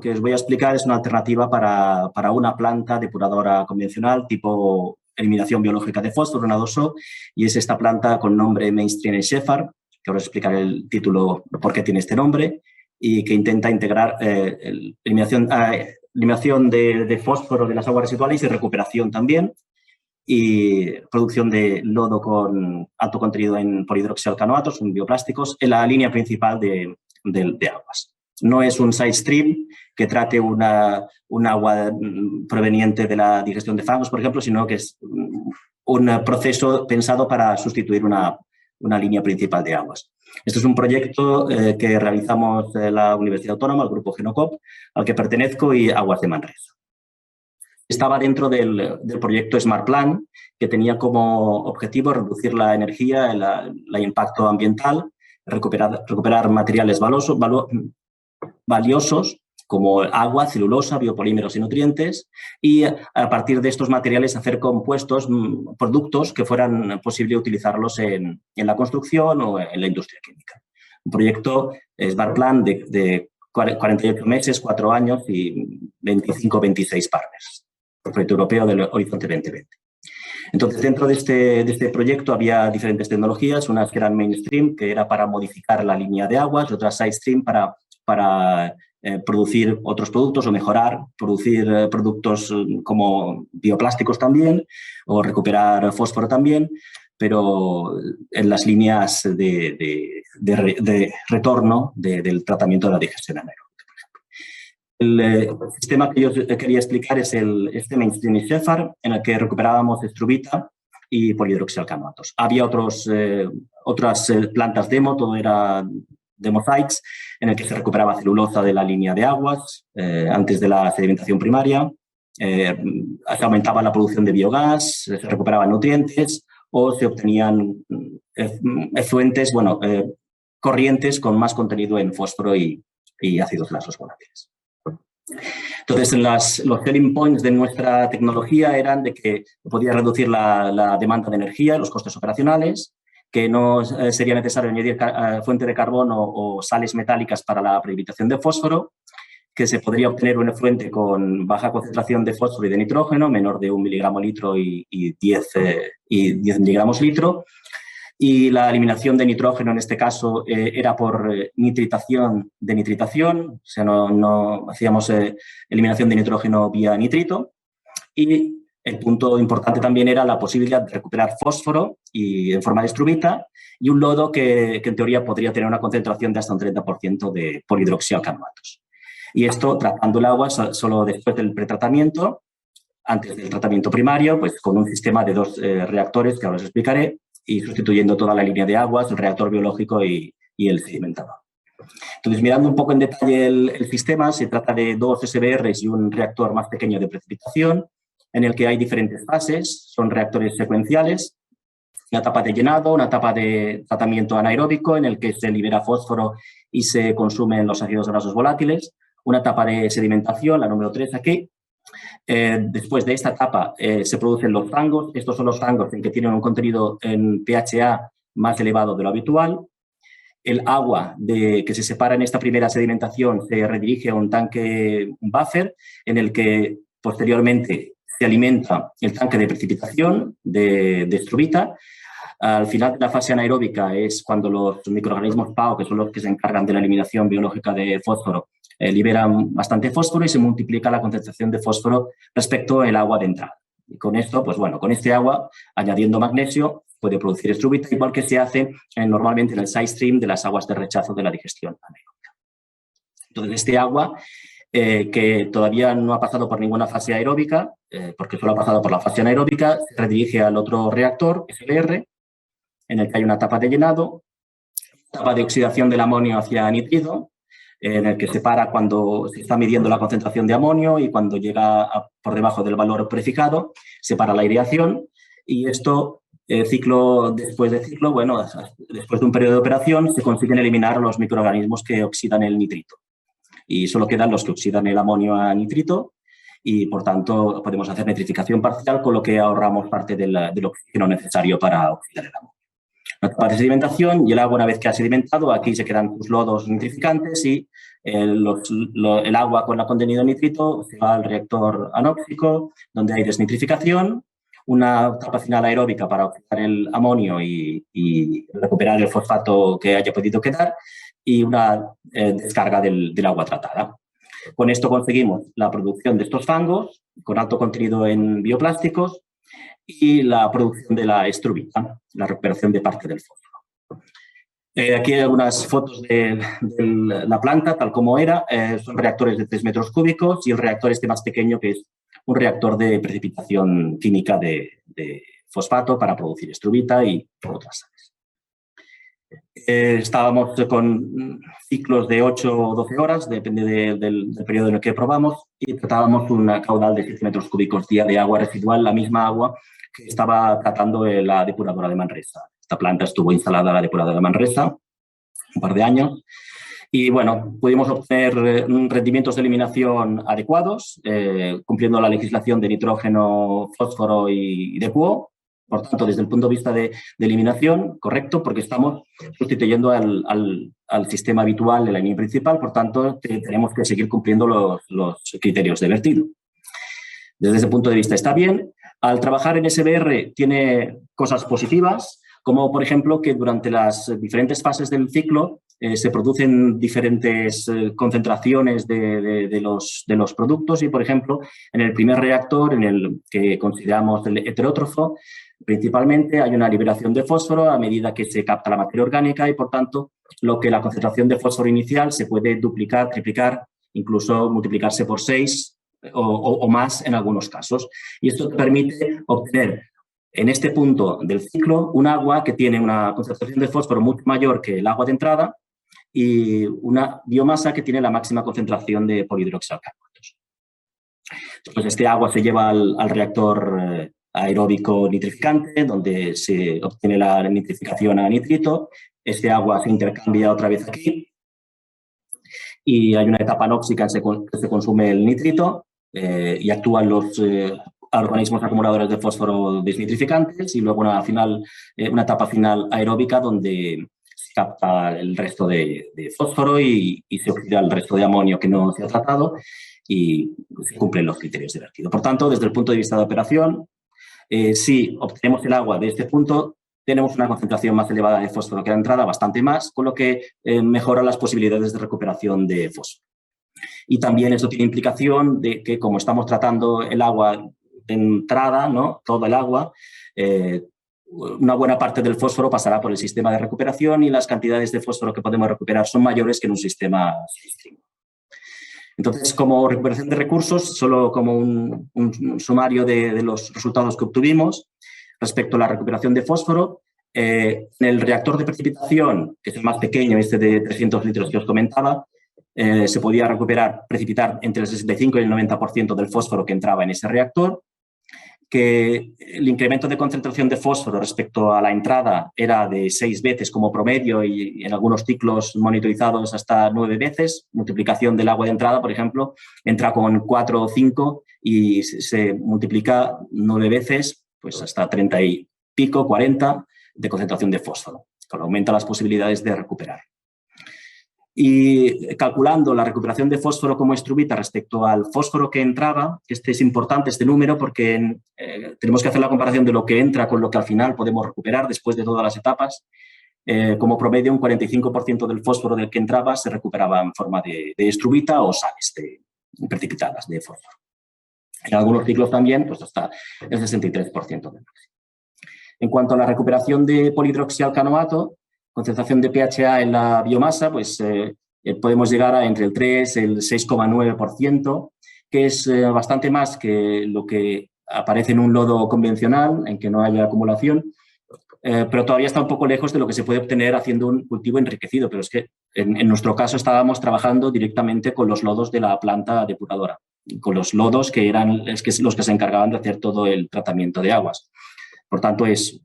que os voy a explicar es una alternativa para una planta depuradora convencional tipo eliminación biológica de fósforo, una 2O, y es esta planta con nombre Mainstream Shepherd, que ahora os explicaré el título por qué tiene este nombre, y que intenta integrar eliminación de fósforo de las aguas residuales y recuperación también, y producción de lodo con alto contenido en polihidroxialcanoatos, en bioplásticos, en la línea principal de aguas. No es un side stream que trate un agua proveniente de la digestión de fangos, por ejemplo, sino que es un proceso pensado para sustituir una línea principal de aguas. Este es un proyecto que realizamos la Universidad Autónoma, el Grupo Genocop, al que pertenezco, y Aguas de Manresa. Estaba dentro del proyecto Smart Plan, que tenía como objetivo reducir la energía, el impacto ambiental, recuperar materiales valiosos como agua, celulosa, biopolímeros y nutrientes, y a partir de estos materiales hacer compuestos, productos que fueran posible utilizarlos en la construcción o en la industria química. Un proyecto Smart Plan de 48 meses, 4 años y 25-26 partners. El proyecto europeo del Horizonte 2020. Entonces, dentro de este proyecto había diferentes tecnologías, unas que eran mainstream, que era para modificar la línea de aguas, otras side stream para producir otros productos o producir productos como bioplásticos también, o recuperar fósforo también, pero en las líneas de retorno del tratamiento de la digestión anaeróbica. El sistema que yo quería explicar es este Mainstream Shepherd, en el que recuperábamos estrubita y polihidroxialcanoatos. Había otras plantas demo, todo era demo sites, en el que se recuperaba celulosa de la línea de aguas antes de la sedimentación primaria, se aumentaba la producción de biogás, se recuperaban nutrientes o se obtenían efluentes, corrientes con más contenido en fósforo y ácidos grasos volátiles. Entonces, los selling points de nuestra tecnología eran de que podía reducir la demanda de energía, los costes operacionales, que no sería necesario añadir fuente de carbono o sales metálicas para la precipitación de fósforo, que se podría obtener un efluente con baja concentración de fósforo y de nitrógeno, menor de 1 miligramo litro y 10 miligramos litro. Y la eliminación de nitrógeno, en este caso, era por nitritación de nitritación, o sea, no hacíamos eliminación de nitrógeno vía nitrito. Y el punto importante también era la posibilidad de recuperar fósforo en forma de estrubita y un lodo que en teoría podría tener una concentración de hasta un 30% de polihidroxialcanoatos. Y esto tratando el agua solo después del pretratamiento, antes del tratamiento primario, pues con un sistema de 2 reactores que ahora os explicaré, y sustituyendo toda la línea de aguas, el reactor biológico y el sedimentador. Entonces, mirando un poco en detalle el sistema, se trata de 2 SBRs y un reactor más pequeño de precipitación, en el que hay diferentes fases, son reactores secuenciales, una etapa de llenado, una etapa de tratamiento anaeróbico, en el que se libera fósforo y se consumen los ácidos grasos volátiles, una etapa de sedimentación, la número 3 aquí. Después de esta etapa se producen los fangos. Estos son los fangos en que tienen un contenido en pHa más elevado de lo habitual. El agua que se separa en esta primera sedimentación se redirige a un tanque buffer en el que posteriormente se alimenta el tanque de precipitación de estrubita. Al final de la fase anaeróbica es cuando los microorganismos PAO, que son los que se encargan de la eliminación biológica de fósforo, liberan bastante fósforo y se multiplica la concentración de fósforo respecto al agua de entrada. Y con esto, pues bueno, con este agua, añadiendo magnesio, puede producir estrubita, igual que se hace normalmente en el side stream de las aguas de rechazo de la digestión anaeróbica. Entonces, este agua, que todavía no ha pasado por ninguna fase aeróbica, porque solo ha pasado por la fase anaeróbica, se redirige al otro reactor, SLR, en el que hay una etapa de llenado, etapa de oxidación del amonio hacia nitrido, en el que se para cuando se está midiendo la concentración de amonio y cuando llega por debajo del valor prefijado, se para la aireación y esto, después de un periodo de operación, se consiguen eliminar los microorganismos que oxidan el nitrito y solo quedan los que oxidan el amonio a nitrito y, por tanto, podemos hacer nitrificación parcial, con lo que ahorramos parte del oxígeno necesario para oxidar el amonio. La etapa de sedimentación y el agua, una vez que ha sedimentado, aquí se quedan sus lodos nitrificantes y el agua con el contenido de nitrito se va al reactor anóxico, donde hay desnitrificación, una etapa final aeróbica para oxidar el amonio y recuperar el fosfato que haya podido quedar, y una descarga del agua tratada. Con esto conseguimos la producción de estos fangos con alto contenido en bioplásticos y la producción de la estrubita, la recuperación de parte del fósforo. Aquí hay algunas fotos de la planta tal como era. Son reactores de 3 metros cúbicos y el reactor este más pequeño, que es un reactor de precipitación química de fosfato para producir estrubita y otras sales. Estábamos con ciclos de 8 o 12 horas, depende del periodo en el que probamos, y tratábamos una caudal de 7 metros cúbicos día de agua residual, la misma agua que estaba tratando la depuradora de Manresa. Esta planta estuvo instalada en la depuradora de Manresa un par de años y, bueno, pudimos obtener rendimientos de eliminación adecuados, cumpliendo la legislación de nitrógeno, fósforo y de QO. Por tanto, desde el punto de vista de eliminación, correcto, porque estamos sustituyendo al sistema habitual de la línea principal, por tanto, tenemos que seguir cumpliendo los criterios de vertido. Desde ese punto de vista está bien. Al trabajar en SBR tiene cosas positivas, como por ejemplo que durante las diferentes fases del ciclo se producen diferentes concentraciones de los productos y, por ejemplo, en el primer reactor, en el que consideramos el heterótrofo, principalmente hay una liberación de fósforo a medida que se capta la materia orgánica y, por tanto, lo que la concentración de fósforo inicial se puede duplicar, triplicar, incluso multiplicarse por 6 o más en algunos casos. Y esto te permite obtener en este punto del ciclo un agua que tiene una concentración de fósforo mucho mayor que el agua de entrada y una biomasa que tiene la máxima concentración de polihidroxialcanoatos. Pues este agua se lleva al reactor aeróbico nitrificante, donde se obtiene la nitrificación a nitrito. Este agua se intercambia otra vez aquí y hay una etapa anóxica en que se consume el nitrito y actúan los organismos acumuladores de fósforo desnitrificantes y luego una etapa final aeróbica donde se capta el resto de fósforo y se oxida el resto de amonio que no se ha tratado y se cumplen los criterios de vertido. Por tanto, desde el punto de vista de operación, si obtenemos el agua de este punto, tenemos una concentración más elevada de fósforo que la entrada, bastante más, con lo que mejora las posibilidades de recuperación de fósforo. Y también eso tiene implicación de que, como estamos tratando el agua de entrada, ¿no?, todo el agua, una buena parte del fósforo pasará por el sistema de recuperación y las cantidades de fósforo que podemos recuperar son mayores que en un sistema stream. Entonces, como recuperación de recursos, solo como un sumario de los resultados que obtuvimos respecto a la recuperación de fósforo, en el reactor de precipitación, que es el más pequeño, este de 300 litros que os comentaba, se podía precipitar entre el 65 y el 90% del fósforo que entraba en ese reactor, que el incremento de concentración de fósforo respecto a la entrada era de 6 veces como promedio y en algunos ciclos monitorizados hasta 9 veces. Multiplicación del agua de entrada, por ejemplo, entra con 4 o 5 y se multiplica 9 veces, pues hasta 30 y pico, 40 de concentración de fósforo, que aumenta las posibilidades de recuperar. Y calculando la recuperación de fósforo como estrubita respecto al fósforo que entraba, este es importante, este número, porque tenemos que hacer la comparación de lo que entra con lo que al final podemos recuperar después de todas las etapas. Como promedio, un 45% del fósforo del que entraba se recuperaba en forma de estrubita o sales precipitadas de fósforo. En algunos ciclos también, pues hasta el 63% del máximo. En cuanto a la recuperación de polihidroxialcanoato, concentración de PHA en la biomasa, pues podemos llegar a entre el 3 y el 6,9%, que es bastante más que lo que aparece en un lodo convencional, en que no haya acumulación, pero todavía está un poco lejos de lo que se puede obtener haciendo un cultivo enriquecido, pero es que en nuestro caso estábamos trabajando directamente con los lodos de la planta depuradora, con los lodos que eran los que se encargaban de hacer todo el tratamiento de aguas. Por tanto, es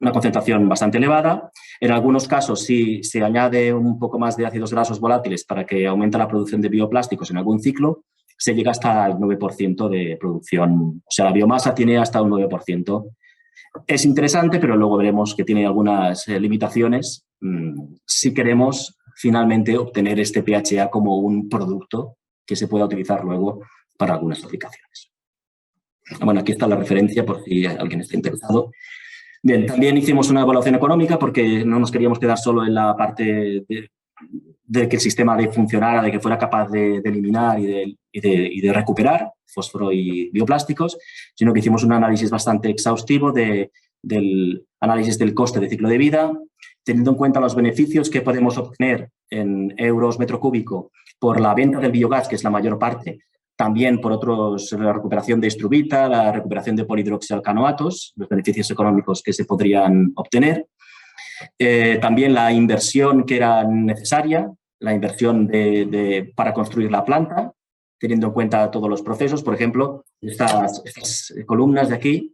una concentración bastante elevada. En algunos casos, si se añade un poco más de ácidos grasos volátiles para que aumente la producción de bioplásticos en algún ciclo, se llega hasta el 9% de producción. O sea, la biomasa tiene hasta un 9%. Es interesante, pero luego veremos que tiene algunas limitaciones si queremos finalmente obtener este PHA como un producto que se pueda utilizar luego para algunas aplicaciones. Bueno, aquí está la referencia por si alguien está interesado. Bien, también hicimos una evaluación económica porque no nos queríamos quedar solo en la parte de que el sistema funcionara, de que fuera capaz de eliminar y de recuperar fósforo y bioplásticos, sino que hicimos un análisis bastante exhaustivo del análisis del coste de ciclo de vida, teniendo en cuenta los beneficios que podemos obtener en euros metro cúbico por la venta del biogás, que es la mayor parte, también por otros, la recuperación de estrubita, la recuperación de polihidroxialcanoatos, los beneficios económicos que se podrían obtener. También la inversión que era necesaria, la inversión para construir la planta, teniendo en cuenta todos los procesos. Por ejemplo, estas columnas de aquí,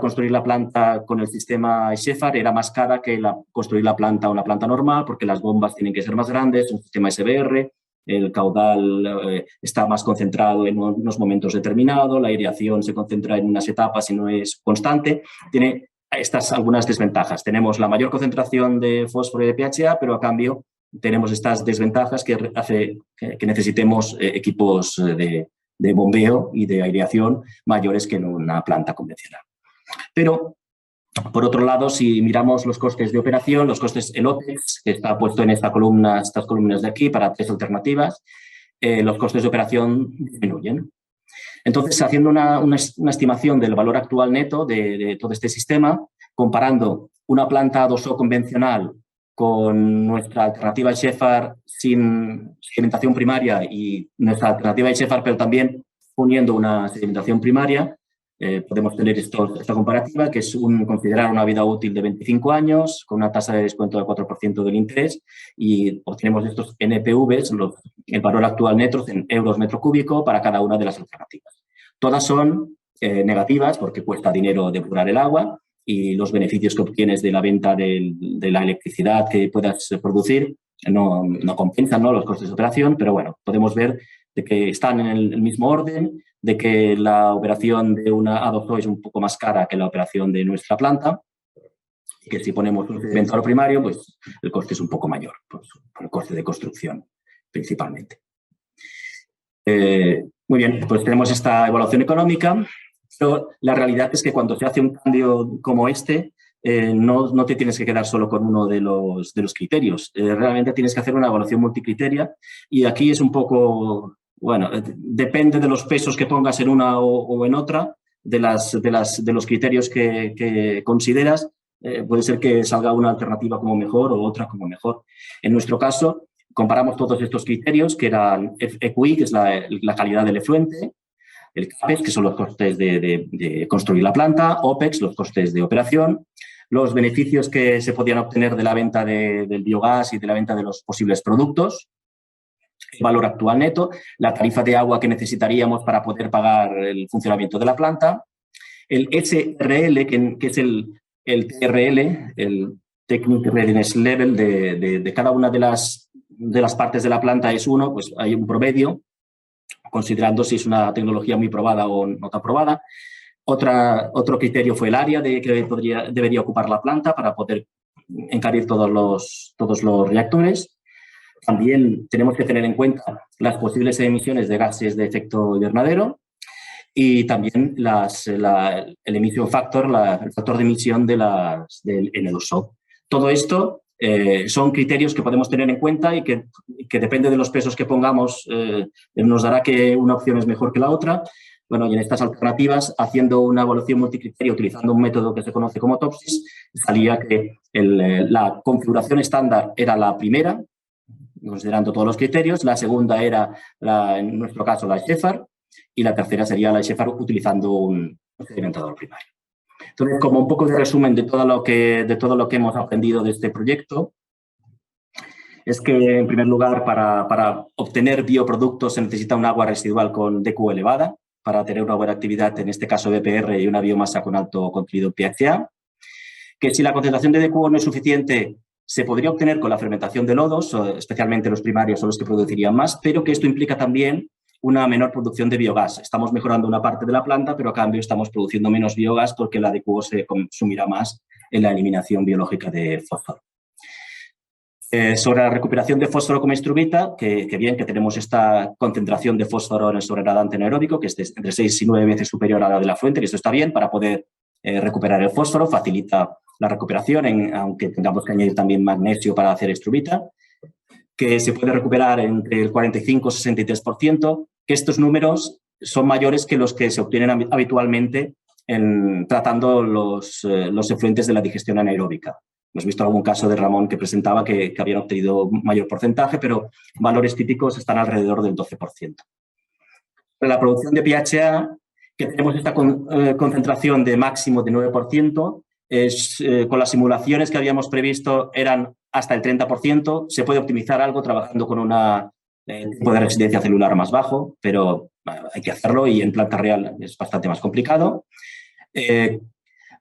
construir la planta con el sistema SHEFAR era más cara que construir una planta normal, porque las bombas tienen que ser más grandes, un sistema SBR, el caudal está más concentrado en unos momentos determinados, la aireación se concentra en unas etapas y no es constante. Tiene algunas desventajas. Tenemos la mayor concentración de fósforo y de PHA, pero a cambio tenemos estas desventajas que hace que necesitemos equipos de bombeo y de aireación mayores que en una planta convencional. Pero, por otro lado, si miramos los costes de operación, el OPEX, que está puesto en estas columnas de aquí para 3 alternativas, los costes de operación disminuyen. Entonces, haciendo una estimación del valor actual neto de todo este sistema, comparando una planta 2O convencional con nuestra alternativa SHEFAR sin sedimentación primaria y nuestra alternativa SHEFAR, pero también poniendo una sedimentación primaria, podemos tener esta comparativa, que es considerar una vida útil de 25 años con una tasa de descuento del 4% del interés, y obtenemos estos NPVs, el valor actual neto en euros metro cúbico para cada una de las alternativas. Todas son negativas porque cuesta dinero depurar el agua y los beneficios que obtienes de la venta de la electricidad que puedas producir no compensan, ¿no?, los costes de operación, pero bueno, podemos ver de que están en el mismo orden, de que la operación de una A2O es un poco más cara que la operación de nuestra planta, y que si ponemos un sedimentador primario, pues el coste es un poco mayor, pues, por el coste de construcción principalmente. Muy bien, pues tenemos esta evaluación económica, pero la realidad es que cuando se hace un cambio como este, no te tienes que quedar solo con uno de los criterios. Realmente tienes que hacer una evaluación multicriteria, y aquí es un poco, bueno, depende de los pesos que pongas en una o en otra, de los criterios que consideras, puede ser que salga una alternativa como mejor o otra como mejor. En nuestro caso, comparamos todos estos criterios, que eran EQI, que es la calidad del efluente, el CAPEX, que son los costes de construir la planta, OPEX, los costes de operación, los beneficios que se podían obtener de la venta del biogás y de la venta de los posibles productos, el valor actual neto, la tarifa de agua que necesitaríamos para poder pagar el funcionamiento de la planta, el SRL, que es el TRL, el Technical Readiness Level de cada una de las partes de la planta es 1, pues hay un promedio, considerando si es una tecnología muy probada o no tan probada. Otro criterio fue el área que debería ocupar la planta para poder encabir todos los reactores. También tenemos que tener en cuenta las posibles emisiones de gases de efecto invernadero y también el emission factor, el factor de emisión del N2O. Todo esto son criterios que podemos tener en cuenta y que depende de los pesos que pongamos, nos dará que una opción es mejor que la otra. Bueno, y en estas alternativas, haciendo una evaluación multicriterio utilizando un método que se conoce como TOPSIS, salía que la configuración estándar era la primera, considerando todos los criterios, la segunda era, en nuestro caso, la SHEFAR, y la tercera sería la SHEFAR utilizando un sedimentador primario. Entonces, como un poco de resumen de todo lo que hemos aprendido de este proyecto, es que, en primer lugar, para obtener bioproductos se necesita un agua residual con DQ elevada para tener una buena actividad, en este caso BPR, y una biomasa con alto contenido PHA. Que si la concentración de DQ no es suficiente, se podría obtener con la fermentación de lodos, especialmente los primarios son los que producirían más, pero que esto implica también una menor producción de biogás. Estamos mejorando una parte de la planta, pero a cambio estamos produciendo menos biogás porque la DQ se consumirá más en la eliminación biológica de fósforo. Sobre la recuperación de fósforo como instrumenta, que bien que tenemos esta concentración de fósforo en el sobrenadante anaeróbico, que es entre 6 y 9 veces superior a la de la fuente, que esto está bien para poder recuperar el fósforo, facilita la recuperación, aunque tengamos que añadir también magnesio para hacer estrubita, que se puede recuperar entre el 45 y 63%, que estos números son mayores que los que se obtienen habitualmente tratando los efluentes de la digestión anaeróbica. Hemos visto algún caso de Ramón que presentaba que habían obtenido mayor porcentaje, pero valores típicos están alrededor del 12%. En la producción de PHA, que tenemos esta concentración de máximo de 9%, con las simulaciones que habíamos previsto eran hasta el 30%. Se puede optimizar algo trabajando con un tipo de resistencia celular más bajo, pero hay que hacerlo y en planta real es bastante más complicado.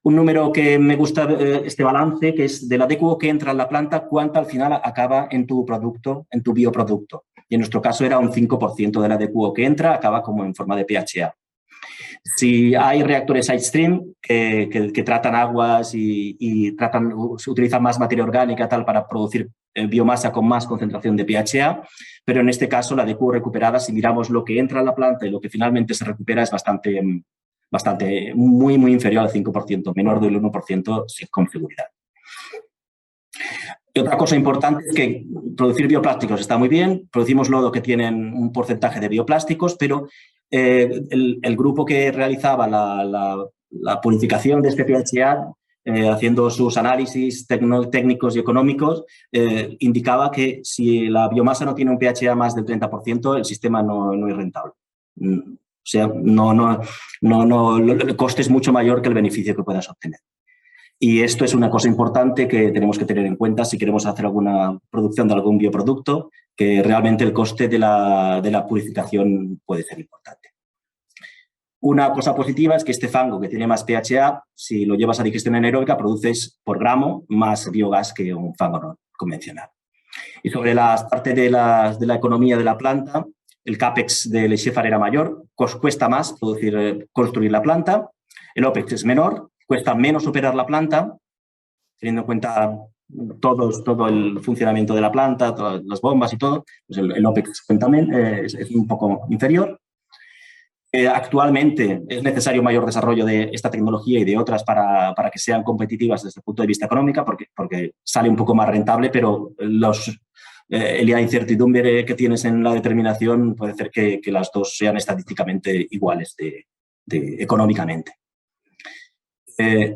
Un número que me gusta, este balance, que es de la DQO que entra en la planta, cuánta al final acaba en tu producto, en tu bioproducto. Y en nuestro caso era un 5% de la DQO que entra, acaba como en forma de PHA. Si hay reactores sidestream que tratan aguas y utilizan más materia orgánica tal para producir biomasa con más concentración de PHA, pero en este caso la DQO recuperada, si miramos lo que entra en la planta y lo que finalmente se recupera, es muy inferior al 5%, menor del 1% con seguridad. Y otra cosa importante es que producir bioplásticos está muy bien, producimos lodo que tienen un porcentaje de bioplásticos, pero el grupo que realizaba la purificación de este PHA, haciendo sus análisis técnicos y económicos, indicaba que si la biomasa no tiene un PHA más del 30%, el sistema no es rentable. O sea, el coste es mucho mayor que el beneficio que puedas obtener. Y esto es una cosa importante que tenemos que tener en cuenta si queremos hacer alguna producción de algún bioproducto, que realmente el coste de la purificación puede ser importante. Una cosa positiva es que este fango que tiene más PHA, si lo llevas a digestión anaeróbica, produces por gramo más biogás que un fango no convencional. Y sobre la parte de la economía de la planta, el CAPEX del Scheffer era mayor, cuesta más construir la planta, el OPEX es menor, cuesta menos operar la planta, teniendo en cuenta todo el funcionamiento de la planta, todas las bombas y todo, pues el OPEX es un poco inferior. Actualmente es necesario mayor desarrollo de esta tecnología y de otras para que sean competitivas desde el punto de vista económico, porque sale un poco más rentable, pero la incertidumbre que tienes en la determinación puede hacer que las dos sean estadísticamente iguales económicamente.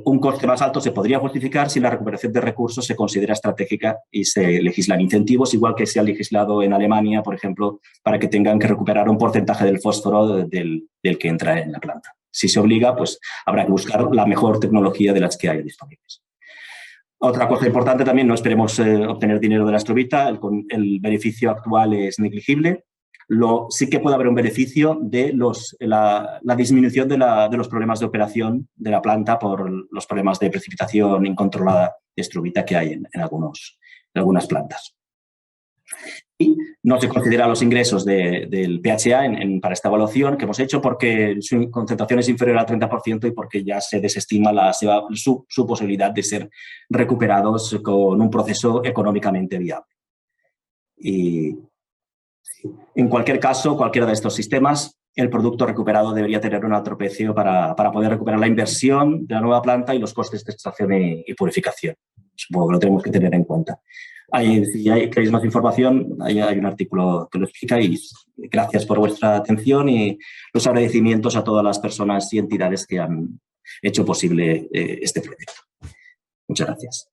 Un coste más alto se podría justificar si la recuperación de recursos se considera estratégica y se legislan incentivos, igual que se ha legislado en Alemania, por ejemplo, para que tengan que recuperar un porcentaje del fósforo del que entra en la planta. Si se obliga, pues habrá que buscar la mejor tecnología de las que hay disponibles. Otra cosa importante también, no esperemos obtener dinero de la estrubita, el beneficio actual es negligible. Sí que puede haber un beneficio de la disminución de los problemas de operación de la planta por los problemas de precipitación incontrolada de estrubita que hay en algunas plantas. Y no se considera los ingresos del PHA para esta evaluación que hemos hecho porque su concentración es inferior al 30% y porque ya se desestima su posibilidad de ser recuperados con un proceso económicamente viable. Y en cualquier caso, cualquiera de estos sistemas, el producto recuperado debería tener un alto precio para poder recuperar la inversión de la nueva planta y los costes de extracción y purificación. Supongo que lo tenemos que tener en cuenta. Si queréis más información, hay un artículo que lo explica y gracias por vuestra atención y los agradecimientos a todas las personas y entidades que han hecho posible este proyecto. Muchas gracias.